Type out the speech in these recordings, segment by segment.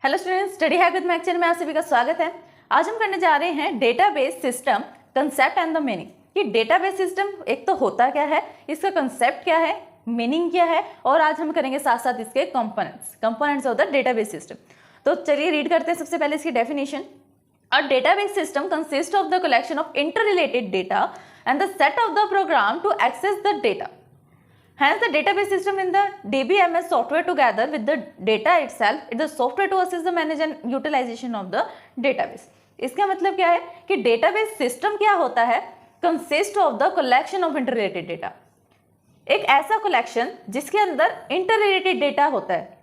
Hello students, study hack with Mac channel में आप सभी का स्वागत है। आज हम करने जा रहे हैं database system concept and the meaning. कि डेटाबेस सिस्टम एक तो होता क्या है, इसका कंसेप्ट क्या है, मीनिंग क्या है, और आज हम करेंगे साथ साथ इसके components of the database system. तो चलिए रीड करते हैं सबसे पहले इसकी definition. A database system consist of the collection of interrelated data and the set of the program to access the data. Hence, the database system in the DBMS software together with the data itself, it is the software to assist the management and utilization of the database. इसका मतलब क्या है कि database system क्या होता है? Consist of the collection of interrelated data. एक ऐसा collection जिसके अंदर interrelated data होता है।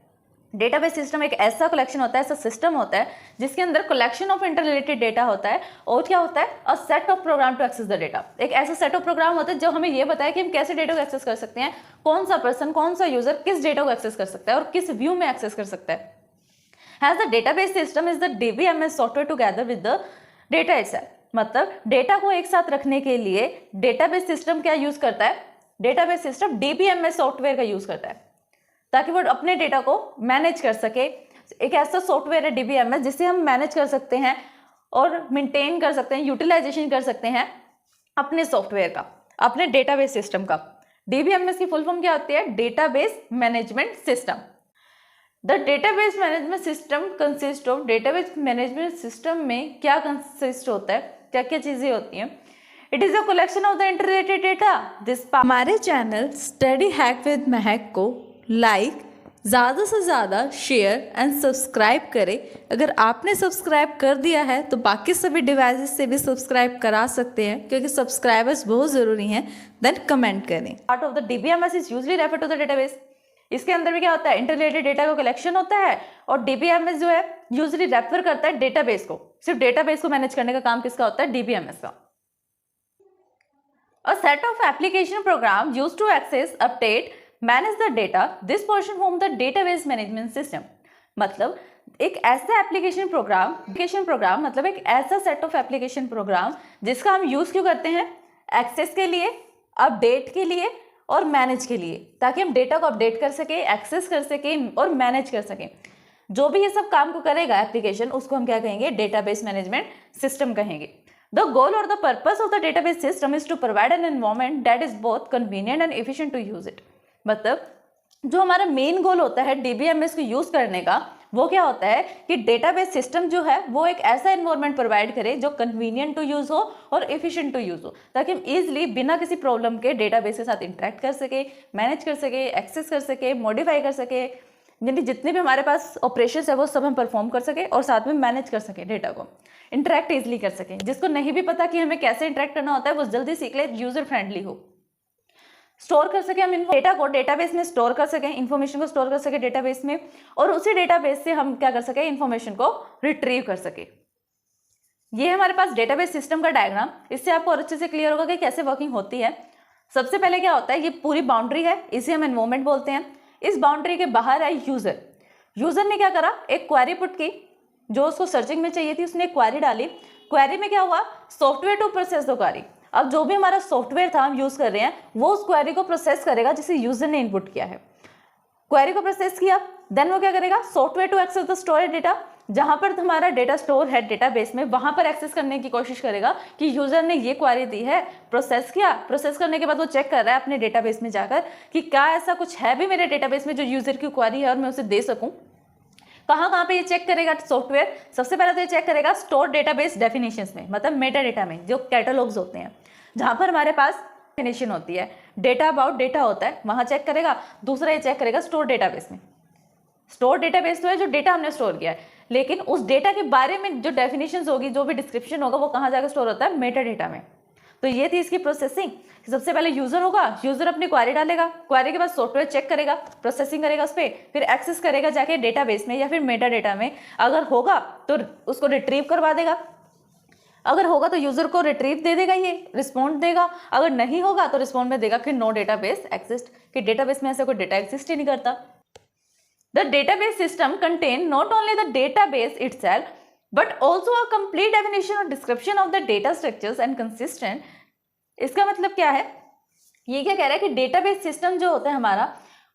डेटाबेस सिस्टम एक ऐसा कलेक्शन होता है, ऐसा सिस्टम होता है जिसके अंदर कलेक्शन ऑफ इंटररिलेटेड डेटा होता है। और क्या होता है? A set of program to access the data. एक ऐसा सेट ऑफ प्रोग्राम होता है जो हमें ये बताए कि हम कैसे डेटा को एक्सेस कर सकते हैं, कौन सा पर्सन, कौन सा यूजर किस डेटा को एक्सेस कर सकता है और किस व्यू में एक्सेस कर सकता है। Has the database system is the DBMS software together with the data itself. मतलब डेटा को एक साथ रखने के लिए डेटाबेस सिस्टम क्या यूज करता है? डेटाबेस सिस्टम DBMS सॉफ्टवेयर का यूज करता है ताकि वो अपने डेटा को मैनेज कर सके। एक ऐसा सॉफ्टवेयर है DBMS जिससे हम मैनेज कर सकते हैं और मेंटेन कर सकते हैं, यूटिलाइजेशन कर सकते हैं अपने सॉफ्टवेयर का, अपने डेटाबेस सिस्टम का। DBMS की फुल फॉर्म क्या होती है? Database management system. The database management system consist of, database management system में क्या कंसिस्ट होता है, क्या क्या चीजें होती हैं? It is a collection of the interrelated data. This हमारे चैनल स्टडी हैक विद महक को लाइक ज़्यादा से ज़्यादा शेयर एंड सब्सक्राइब करें। अगर आपने सब्सक्राइब कर दिया है तो बाकी सभी डिवाइसेस से भी सब्सक्राइब करा सकते हैं क्योंकि सब्सक्राइबर्स बहुत ज़रूरी हैं। देन कमेंट करें। Part of the DBMS is usually refer to the database. इसके अंदर भी क्या होता है? इंटररिलेटेड डेटा का कलेक्शन होता है और DBMS जो है यूजली रेफर करता है डेटाबेस को। सिर्फ डेटाबेस को मैनेज करने का काम किसका होता है? DBMS का। A set of application program used to access, update, manage the data, this portion form the database management system. मतलब एक ऐसा एप्लीकेशन प्रोग्राम मतलब एक ऐसा सेट ऑफ एप्लीकेशन प्रोग्राम जिसका हम यूज क्यों करते हैं? एक्सेस के लिए, अपडेट के लिए और मैनेज के लिए, ताकि हम डेटा को अपडेट कर सके, एक्सेस कर सके और मैनेज कर सके। जो भी ये सब काम को करेगा एप्लीकेशन, उसको हम क्या कहेंगे? डेटाबेस मैनेजमेंट सिस्टम कहेंगे। The goal or the purpose of the database system is to provide an environment that is both convenient and efficient to use it. मतलब जो हमारा मेन गोल होता है DBMS को यूज करने का, वो क्या होता है कि डेटाबेस सिस्टम जो है वो एक ऐसा एनवायरनमेंट प्रोवाइड करे जो कन्वीनियंट टू यूज हो और एफिशिएंट टू यूज हो, ताकि हम इजीली बिना किसी प्रॉब्लम के डेटाबेस के साथ इंटरेक्ट कर सके, मैनेज कर सके, एक्सेस कर सके, मॉडिफाई कर सके, यानी जितने भी हमारे पास ऑपरेशंस है वो सब हम परफॉर्म कर सके और साथ में मैनेज कर सके, डेटा को इंटरेक्ट इजीली कर सके। जिसको नहीं भी पता कि हमें कैसे इंटरेक्ट करना होता है वो जल्दी सीख ले, यूजर फ्रेंडली हो। स्टोर कर सके हम डेटा को, डेटाबेस में स्टोर कर सके, इन्फॉर्मेशन को स्टोर कर सके डेटाबेस में, और उसी डेटाबेस से हम क्या कर सके? इन्फॉर्मेशन को रिट्रीव कर सके। ये है हमारे पास डेटाबेस सिस्टम का डायग्राम। इससे आपको और अच्छे से क्लियर होगा कि कैसे वर्किंग होती है। सबसे पहले क्या होता है? ये पूरी बाउंड्री है, इसे हम एनवायरनमेंट बोलते हैं। इस बाउंड्री के बाहर है यूजर। यूजर ने क्या करा? एक क्वेरी पुट की, जो उसको सर्चिंग में चाहिए थी, उसने एक क्वेरी डाली। क्वेरी में क्या हुआ? Software to process the query. अब जो भी हमारा सॉफ्टवेयर था हम यूज कर रहे हैं, वो उस क्वेरी को प्रोसेस करेगा जिसे यूजर ने इनपुट किया है। क्वेरी को प्रोसेस किया, देन वो क्या करेगा? Software to access the storage data. जहां पर हमारा डेटा स्टोर है डेटाबेस में, वहां पर एक्सेस करने की कोशिश करेगा कि यूजर ने ये क्वेरी दी है, प्रोसेस किया। प्रोसेस करने के बाद वो चेक कर रहा है अपने डेटाबेस में जाकर कि क्या ऐसा कुछ है भी मेरे डेटाबेस में जो यूजर की क्वेरी है और मैं उसे दे सकूं। कहाँ पे ये चेक करेगा सॉफ्टवेयर? सबसे पहले तो ये चेक करेगा स्टोर डेटाबेस डेफिनेशंस में, मतलब मेटा डेटा में, जो कैटलॉग्स होते हैं जहां पर हमारे पास डेफिनेशन होती है, डेटा अबाउट डेटा होता है, वहां चेक करेगा। दूसरा ये चेक करेगा स्टोर डेटाबेस में। स्टोर डेटाबेस तो है जो डेटा हमने स्टोर किया है, लेकिन उस डेटा के बारे में जो डेफिनेशंस होगी, जो भी डिस्क्रिप्शन होगा, वो कहाँ जाकर स्टोर होता है? मेटा डेटा में। तो ये थी इसकी प्रोसेसिंग। सबसे पहले यूजर होगा, यूजर अपनी क्वेरी डालेगा, क्वेरी के बाद सॉफ्टवेयर चेक करेगा, प्रोसेसिंग करेगा उस पर, फिर एक्सेस करेगा जाके डेटाबेस में या फिर मेटा डेटा में। अगर होगा तो उसको रिट्रीव करवा देगा, अगर होगा तो यूजर को रिट्रीव दे देगा, ये रिस्पॉन्ड देगा। अगर नहीं होगा तो रिस्पॉन्ड में देगा कि नो डेटाबेस एक्सिस्ट, कि डेटाबेस में ऐसा कोई डेटा एक्सिस्ट ही नहीं करता। The database system contain not only the database itself but also a complete definition और description of the data structures and consistent. इसका मतलब क्या है? ये क्या कह रहा है कि डेटाबेस सिस्टम जो होता है हमारा,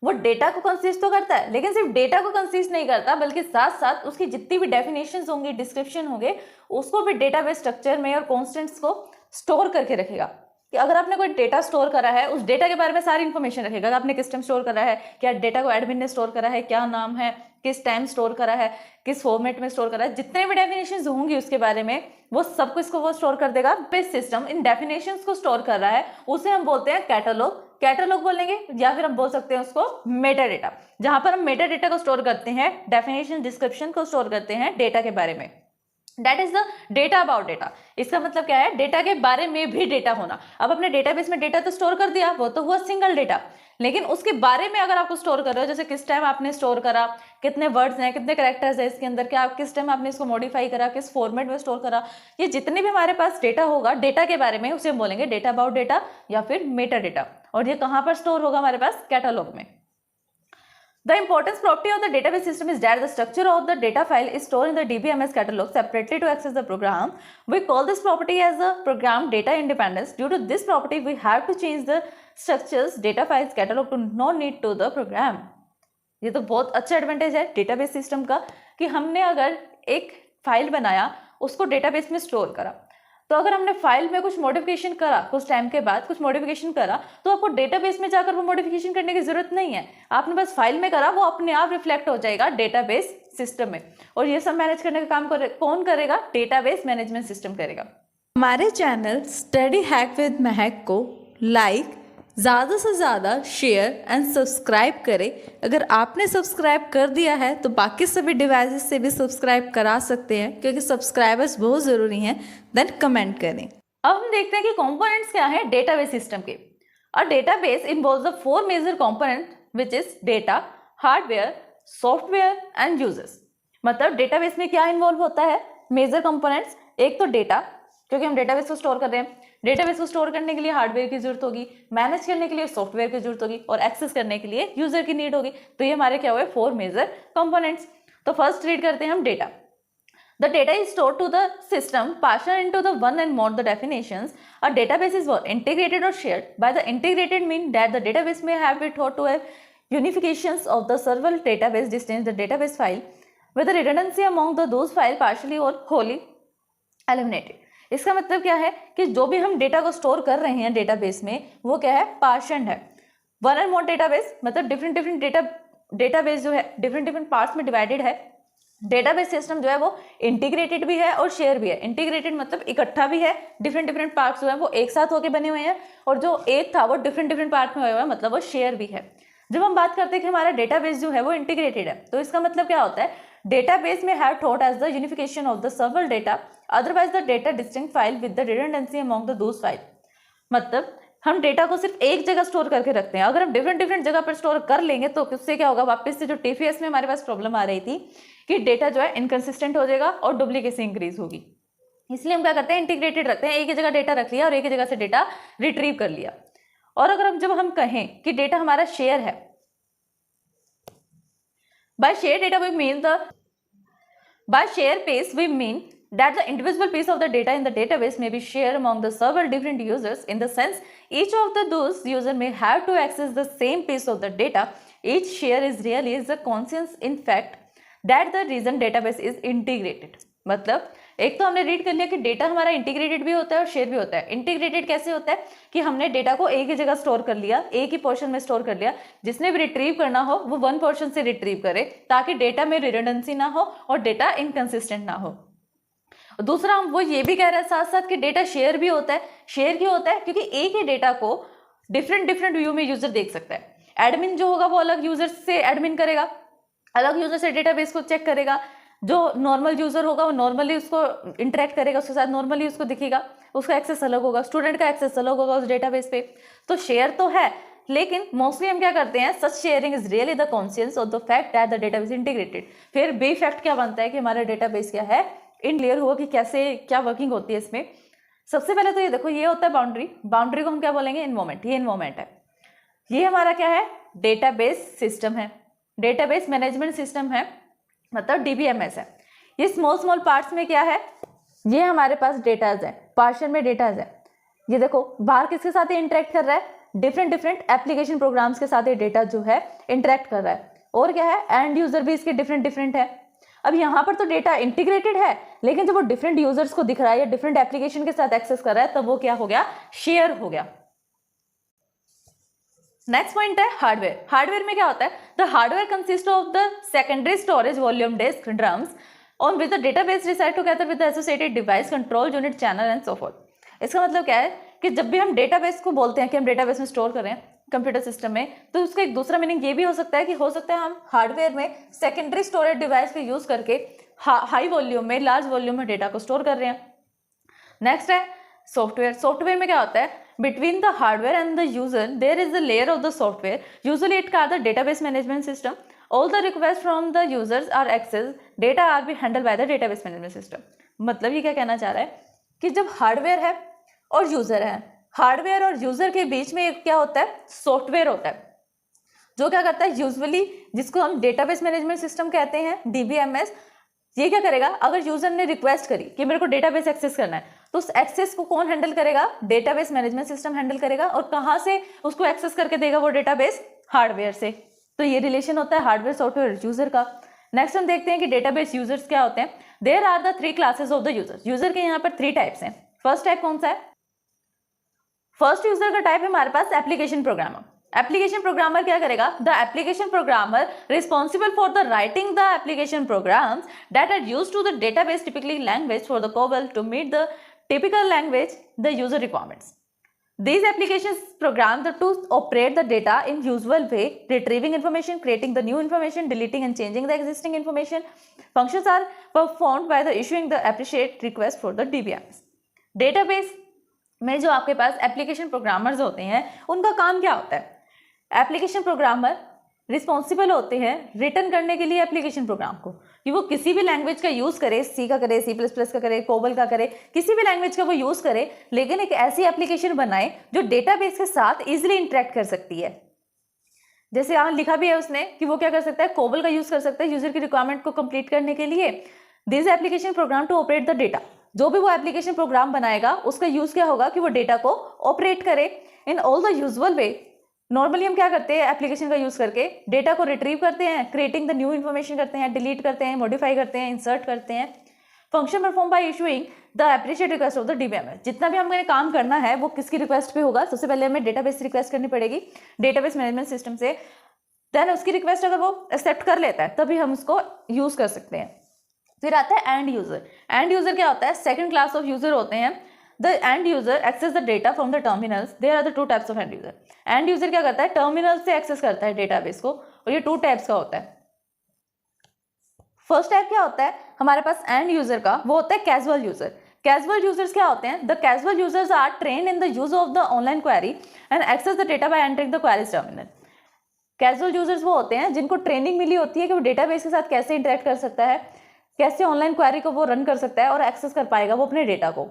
वो डेटा को कंसिस्ट तो करता है, लेकिन सिर्फ डेटा को कंसिस्ट नहीं करता, बल्कि साथ साथ उसकी जितनी भी डेफिनेशंस होंगी, डिस्क्रिप्शन होंगे, उसको भी डेटाबेस स्ट्रक्चर में और कॉन्स्टेंट्स को स्टोर करके रखेगा। कि अगर आपने कोई डेटा स्टोर करा है, उस डेटा के बारे में सारी इन्फॉर्मेशन रखेगा। अगर आपने किस टाइम स्टोर करा है, क्या डेटा को एडमिन ने स्टोर करा है, क्या नाम है, किस टाइम स्टोर करा है, किस फॉर्मेट में स्टोर करा है, जितने भी डेफिनेशंस होंगी उसके बारे में, वो सब कुछ को वो स्टोर कर देगा। बेस सिस्टम इन डेफिनेशंस को स्टोर कर रहा है, उसे हम बोलते हैं कैटलॉग। कैटलॉग बोलेंगे, या फिर हम बोल सकते हैं उसको मेटा डेटा, जहां पर हम मेटा डेटा को स्टोर करते हैं, डेफिनेशन डिस्क्रिप्शन को स्टोर करते हैं डेटा के बारे में। That is the data about data. इसका मतलब क्या है, डेटा के बारे में भी डेटा होना। अब अपने डेटाबेस में डेटा तो स्टोर कर दिया, वो तो हुआ सिंगल डेटा, लेकिन उसके बारे में अगर आपको स्टोर कर रहे हो, जैसे किस टाइम आपने स्टोर करा, कितने वर्ड्स हैं, कितने कैरेक्टर्स हैं इसके अंदर, क्या आप किस टाइम आपने इसको मॉडिफाई करा, किस फॉर्मेट में स्टोर करा, ये जितने भी हमारे पास डेटा होगा डेटा के बारे में, उसे हम बोलेंगे डेटा अबाउट डेटा या फिर मेटा डेटा। और ये कहाँ पर स्टोर होगा हमारे पास, कैटलॉग में। The importance property of the database system is that the structure of the data file is stored in the DBMS catalog separately to access the program. We call this property as the program data independence. Due to this property, we have to change the structures data files catalog to no need to the program. ये तो बहुत अच्छा advantage है database system का कि हमने अगर एक फाइल बनाया, उसको डेटाबेस में स्टोर करा, तो अगर हमने फाइल में कुछ मॉडिफिकेशन करा, कुछ टाइम के बाद कुछ मॉडिफिकेशन करा, तो आपको डेटाबेस में जाकर वो मॉडिफिकेशन करने की जरूरत नहीं है। आपने बस फाइल में करा, वो अपने आप रिफ्लेक्ट हो जाएगा डेटाबेस सिस्टम में। और ये सब मैनेज करने का काम कौन करेगा, डेटाबेस मैनेजमेंट सिस्टम करेगा। हमारे चैनल स्टडी हैक विद महक को लाइक, ज़्यादा से ज़्यादा शेयर एंड सब्सक्राइब करें। अगर आपने सब्सक्राइब कर दिया है तो बाकी सभी डिवाइसेस से भी सब्सक्राइब करा सकते हैं, क्योंकि सब्सक्राइबर्स बहुत ज़रूरी हैं। देन कमेंट करें। अब हम देखते हैं कि कंपोनेंट्स क्या हैं डेटाबेस सिस्टम के। A database involves the 4 major component which is data, hardware, software and users. मतलब डेटाबेस में क्या इन्वॉल्व होता है, मेजर कंपोनेंट्स। एक तो डेटा, क्योंकि हम डेटाबेस को स्टोर कर रहे हैं, डेटाबेस को स्टोर करने के लिए हार्डवेयर की जरूरत होगी, मैनेज करने के लिए सॉफ्टवेयर की जरूरत होगी, और एक्सेस करने के लिए यूजर की नीड होगी। तो ये हमारे क्या हुए, 4 मेजर कंपोनेंट्स। तो फर्स्ट रीड करते हैं हम data. The data is stored to the system, partitioned into the one and more the definitions. A database is what? Integrated or shared. By the integrated mean that the database may have been thought to have unifications of the several database distinct the database file with the redundancy among those file partially or wholly eliminated. इसका मतलब क्या है कि जो भी हम data को store कर रहे हैं डेटाबेस में, वो क्या है, पार्शन है। वन एंड मोर डेटाबेस मतलब डिफरेंट डेटाबेस जो है डिफरेंट पार्ट्स में डिवाइडेड है। डेटाबेस सिस्टम जो है वो इंटीग्रेटेड भी है और शेयर भी है। इंटीग्रेटेड मतलब इकट्ठा भी है, डिफरेंट पार्ट्स जो है वो एक साथ होके बने हुए हैं, और जो एक था वो डिफरेंट पार्ट में हुआ है, मतलब वो शेयर भी है। जब हम बात करते हैं कि हमारा डेटाबेस जो है वो इंटीग्रेटेड है, तो इसका मतलब क्या होता है, डेटाबेस में have thought as the unification of the several data, otherwise the data distinct file with the redundancy among the those file. मतलब हम डेटा को सिर्फ एक जगह स्टोर करके रखते हैं। अगर हम डिफरेंट जगह पर स्टोर कर लेंगे तो उससे क्या होगा, वापस से जो टीपीएस में हमारे पास प्रॉब्लम आ रही थी कि डेटा जो है इनकंसिस्टेंट हो जाएगा और डुप्लीकेसी इंक्रीज होगी। इसलिए हम क्या करते हैं, इंटीग्रेटेड रखते हैं, एक ही जगह डेटा रख लिया और एक ही जगह से डेटा रिट्रीव कर लिया। और अगर जब हम कहें कि डेटा हमारा शेयर है, by share data we mean by share piece we mean that the individual piece of the data in the database may be shared among the several different users. In the sense, each of those user may have to access the same piece of the data. Each share is really is a conscious in fact that the reason database is integrated. मतलब एक तो हमने read कर लिया कि data हमारा integrated भी होता है और शेयर भी होता है। इंटीग्रेटेड कैसे होता है कि हमने डेटा को एक ही जगह स्टोर कर लिया, एक ही पोर्शन में स्टोर कर लिया, जिसने भी रिट्रीव करना हो वो वन पोर्शन से रिट्रीव करे ताकि डेटा में रिडंडेंसी ना हो और डेटा इनकंसिस्टेंट ना हो। दूसरा हम वो ये भी कह रहे हैं साथ साथ कि डेटा शेयर भी होता है। शेयर क्यों होता है, क्योंकि एक ही डेटा को डिफरेंट व्यू में यूजर देख सकता है। एडमिन जो होगा वो अलग यूजर से एडमिन करेगा, अलग यूजर से डेटाबेस को चेक करेगा। जो नॉर्मल यूजर होगा वो नॉर्मली उसको इंटरेक्ट करेगा, उसके साथ नॉर्मली उसको दिखेगा, उसका एक्सेस अलग होगा, स्टूडेंट का एक्सेस अलग होगा उस डेटाबेस पे। तो शेयर तो है, लेकिन मोस्टली हम क्या करते हैं, such sharing is really the conscious of the fact that the database integrated. फिर बी फैक्ट क्या बनता है कि हमारा डेटाबेस क्या है, क्लियर हुआ कि कैसे क्या वर्किंग होती है इसमें। सबसे पहले तो ये देखो, ये होता है बाउंड्री को हम क्या बोलेंगे, इन्वॉल्वमेंट। ये इन्वॉल्वमेंट है, ये हमारा क्या है, डेटाबेस सिस्टम है, डेटाबेस मैनेजमेंट सिस्टम है, मतलब डीबीएमएस है। ये स्मॉल पार्ट्स में क्या है, ये हमारे पास डेटाज है, पार्शन में डेटाज है। ये देखो बाहर किसके साथ इंटरेक्ट कर रहा है, डिफरेंट डिफरेंट एप्लीकेशन प्रोग्राम्स के साथ ये डेटा जो है इंटरेक्ट कर रहा है। और क्या है, एंड यूजर भी इसके डिफरेंट डिफरेंट है। अब यहाँ पर तो डेटा इंटीग्रेटेड है, लेकिन जब वो डिफरेंट यूजर्स को दिख रहा है या डिफरेंट एप्लीकेशन के साथ एक्सेस कर रहा है, तब वो क्या हो गया, शेयर हो गया। नेक्स्ट पॉइंट है हार्डवेयर। हार्डवेयर में क्या होता है, the hardware consist of the secondary storage volume disk drums on with the database reside together with the associated device control unit channel and so forth. इसका मतलब क्या है कि जब भी हम डेटाबेस को बोलते हैं कि हम डेटाबेस में स्टोर कर रहे हैं कंप्यूटर सिस्टम में, तो उसका एक दूसरा मीनिंग ये भी हो सकता है कि हो सकता है हम हार्डवेयर में सेकेंडरी स्टोरेज डिवाइस का यूज करके हाई वॉल्यूम में, लार्ज वॉल्यूम में डेटा को स्टोर कर रहे हैं। नेक्स्ट है सॉफ्टवेयर। सॉफ्टवेयर में क्या होता है, between the hardware and the user there is the layer of the software, usually it called the database management system. All the request from the users are access data are be handle by the database management system. मतलब ये क्या कहना चाह रहा है कि जब hardware है और यूजर है, हार्डवेयर और यूजर के बीच में एक क्या होता है, सॉफ्टवेयर होता है, जो क्या करता है यूजुअली, जिसको हम डेटाबेस मैनेजमेंट सिस्टम कहते हैं, DBMS। ये क्या करेगा, अगर यूजर ने रिक्वेस्ट करी कि मेरे को डेटाबेस एक्सेस करना है, तो उस एक्सेस को कौन हैंडल करेगा, डेटाबेस मैनेजमेंट सिस्टम हैंडल करेगा। और कहाँ से उसको एक्सेस करके देगा वो डेटाबेस, हार्डवेयर से। तो ये रिलेशन होता है हार्डवेयर सॉफ्टवेयर यूजर का। नेक्स्ट हम देखते हैं कि डेटाबेस यूजर्स क्या होते हैं। There are the 3 classes of the users. User के यहाँ पर 3 टाइप्स हैं। फर्स्ट टाइप कौन सा है, फर्स्ट यूजर का टाइप है हमारे पास एप्लीकेशन प्रोग्रामर। एप्लीकेशन प्रोग्रामर क्या करेगा, the application programmer responsible for the writing the application programs that are used to the database typically language for the COBOL to meet the typical language the user requirements. These applications program to operate the data in usual way, retrieving information, creating the new information, deleting and changing the existing information. Functions are performed by the issuing the appreciate request for the DBMS. Database में जो आपके पास application programmers होते हैं, उनका काम क्या होता है, एप्लीकेशन प्रोग्रामर रिस्पॉन्सिबल होते हैं रिटर्न करने के लिए एप्लीकेशन प्रोग्राम को, कि वो किसी भी लैंग्वेज का यूज़ करे, C का करे, C++ का करे, COBOL का करे, किसी भी लैंग्वेज का वो यूज़ करे, लेकिन एक ऐसी एप्लीकेशन बनाए जो डेटाबेस के साथ इजीली इंटरेक्ट कर सकती है। जैसे यहाँ लिखा भी है उसने कि वो क्या कर सकता है, COBOL का यूज़ कर सकता है यूजर की रिक्वायरमेंट को कंप्लीट करने के लिए। This application program to operate the data. जो भी वो एप्लीकेशन प्रोग्राम बनाएगा उसका यूज़ क्या होगा कि वो डेटा को ऑपरेट करे in all the usual way. Normally हम क्या करते हैं, एप्लीकेशन का यूज़ करके डेटा को रिट्रीव करते हैं, क्रिएटिंग द न्यू इन्फॉर्मेशन करते हैं, डिलीट करते हैं, मॉडिफाई करते हैं, इंसर्ट करते हैं। Function perform by issuing the appreciate request of the DBMS। जितना भी हमें काम करना है वो किसकी रिक्वेस्ट पे होगा, सबसे पहले हमें डेटाबेस रिक्वेस्ट करनी पड़ेगी डेटाबेस मैनेजमेंट सिस्टम से। देन उसकी रिक्वेस्ट अगर वो एक्सेप्ट कर लेता है तभी हम उसको यूज़ कर सकते हैं। फिर आता है एंड यूजर। एंड यूजर क्या होता है, सेकंड क्लास ऑफ यूजर होते हैं। The end user access the data from the terminals. There are the 2 types of end user. End user क्या करता है, टर्मिनल से एक्सेस करता है डेटाबेस को, और ये 2 टाइप्स का होता है। फर्स्ट टाइप क्या होता है हमारे पास एंड यूजर का, वो होता है कैजुअल यूजर। कैजुअल यूजर्स क्या होते हैं, the casual users are train in the use of the online query and access the data by entering the queries terminal. Casual users वो होते हैं जिनको ट्रेनिंग मिली होती है कि वो डेटाबेस के साथ कैसे इंटरेक्ट कर सकता है, कैसे ऑनलाइन क्वेरी को वो रन कर सकता है और एक्सेस कर पाएगा वो अपने डेटा को।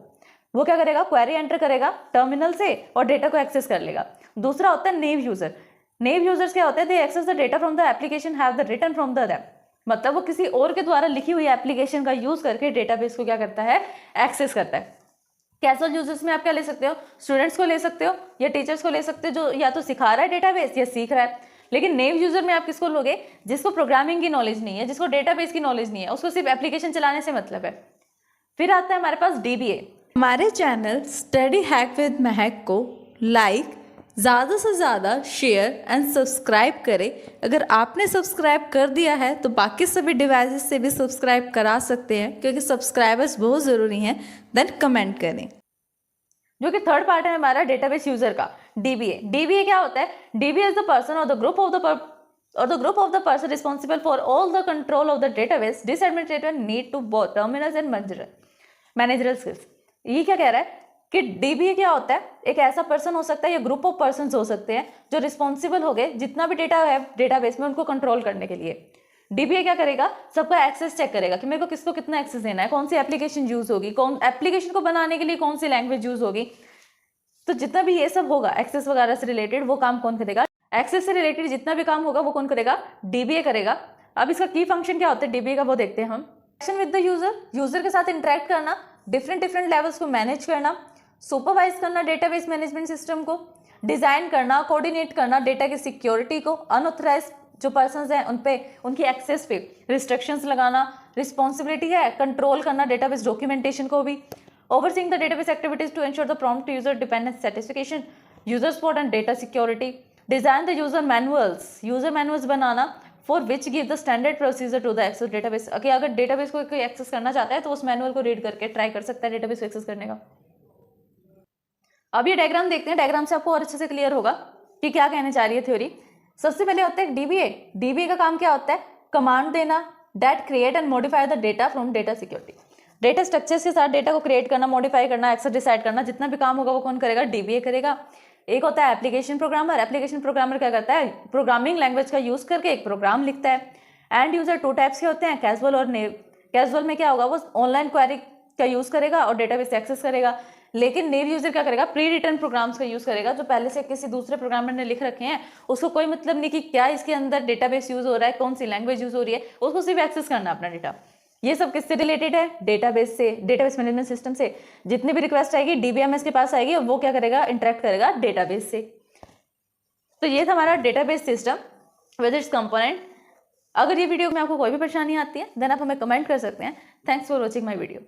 वो क्या करेगा, क्वेरी एंटर करेगा टर्मिनल से और डेटा को एक्सेस कर लेगा। दूसरा होता है नेव यूजर। नेव यूजर्स क्या होते हैं, they access the data from the application have the return from the that. मतलब वो किसी और के द्वारा लिखी हुई एप्लीकेशन का यूज करके डेटाबेस को क्या करता है, एक्सेस करता है। कैजुअल यूजर्स में आप क्या ले सकते हो, स्टूडेंट्स को ले सकते हो या टीचर्स को ले सकते हो जो या तो सिखा रहा है डेटाबेस या सीख रहा है। लेकिन नेव यूजर में आप किसको लोगे, जिसको प्रोग्रामिंग की नॉलेज नहीं है, जिसको डेटाबेस की नॉलेज नहीं है, उसको सिर्फ एप्लीकेशन चलाने से मतलब है। फिर आता है हमारे पास DBA। हमारे चैनल स्टडी हैक विद महक को लाइक, ज़्यादा से ज़्यादा शेयर एंड सब्सक्राइब करें। अगर आपने सब्सक्राइब कर दिया है तो बाकी सभी डिवाइसेस से भी सब्सक्राइब करा सकते हैं, क्योंकि सब्सक्राइबर्स बहुत ज़रूरी हैं। देन कमेंट करें। जो कि थर्ड पार्ट है हमारा डेटाबेस यूजर का, DBA। DBA क्या होता है, DBA इज द पर्सन और the group of the person responsible for all the control of the database. This administrator need to both terminals and managerial skills. ये क्या कह रहा है कि DBA क्या होता है, एक ऐसा पर्सन हो सकता है या ग्रुप ऑफ पर्सन हो सकते हैं जो रिस्पॉन्सिबल हो गए जितना भी डेटा है डेटाबेस में उनको कंट्रोल करने के लिए। DBA क्या करेगा, सबका एक्सेस चेक करेगा कि मेरे को किसको कितना एक्सेस देना है, कौन सी एप्लीकेशन यूज होगी, कौन एप्लीकेशन को बनाने के लिए कौन सी लैंग्वेज यूज होगी। तो जितना भी ये सब होगा एक्सेस वगैरह से रिलेटेड, वो काम कौन करेगा, एक्सेस से रिलेटेड जितना भी काम होगा वो कौन करेगा, DBA करेगा। अब इसका की फंक्शन क्या होता है DBA का, वो देखते हैं हम। Interaction with the user, user के साथ इंटरेक्ट करना, डिफरेंट लेवल्स को मैनेज करना, सुपरवाइज करना डेटाबेस मैनेजमेंट सिस्टम को, डिज़ाइन करना, कोऑर्डिनेट करना डेटा की सिक्योरिटी को, अनऑथराइज जो पर्सन्स हैं उन पे उनकी एक्सेस पे रिस्ट्रिक्शंस लगाना, रिस्पॉन्सिबिलिटी है कंट्रोल करना डेटाबेस डॉक्यूमेंटेशन को भी, overseeing the database activities to ensure the prompt user dependence satisfaction, user support and data security, design the user manuals बनाना for which give the standard procedure to the access database. अगर database को कोई access करना चाहता है तो उस manual को रीड करके ट्राई कर सकता है डेटाबेस को एक्सेस करने का। अब ये डायग्राम देखते हैं, डायग्राम से आपको और अच्छे से क्लियर होगा कि क्या कहने चाह रही है थ्योरी। सबसे पहले होता है डीबीए। डीबीए का काम क्या होता है? कमांड देना that create and modify the data from data security. Data structures के साथ डेटा को क्रिएट करना, मॉडिफाई करना, एक्सेस डिसाइड करना, जितना भी काम होगा वो कौन करेगा? डीबीए करेगा। एक होता है एप्लीकेशन प्रोग्रामर। एप्लीकेशन प्रोग्रामर क्या करता है? प्रोग्रामिंग लैंग्वेज का यूज करके एक प्रोग्राम लिखता है। एंड यूजर टू टाइप्स के होते हैं, कैजुअल और नेव। कैजुअल में क्या होगा? वो ऑनलाइन क्वेरी का यूज करेगा और डेटाबेस से एक्सेस करेगा। लेकिन नेव यूजर क्या करेगा? प्री रिटन प्रोग्राम्स का यूज करेगा जो पहले से किसी दूसरे प्रोग्रामर ने लिख रखे हैं। उसको कोई मतलब नहीं कि क्या इसके अंदर डेटाबेस यूज हो रहा है, कौन सी लैंग्वेज यूज हो रही है, उसको सिर्फ एक्सेस करना अपना डेटा। ये सब किससे रिलेटेड है? डेटाबेस से, डेटाबेस मैनेजमेंट सिस्टम से। जितनी भी रिक्वेस्ट आएगी डीबीएमएस के पास आएगी और वो क्या करेगा? इंटरेक्ट करेगा डेटाबेस से। तो ये था हमारा database system with its component. अगर ये वीडियो में आपको कोई भी परेशानी आती है देन आप हमें कमेंट कर सकते हैं। Thanks for watching my video.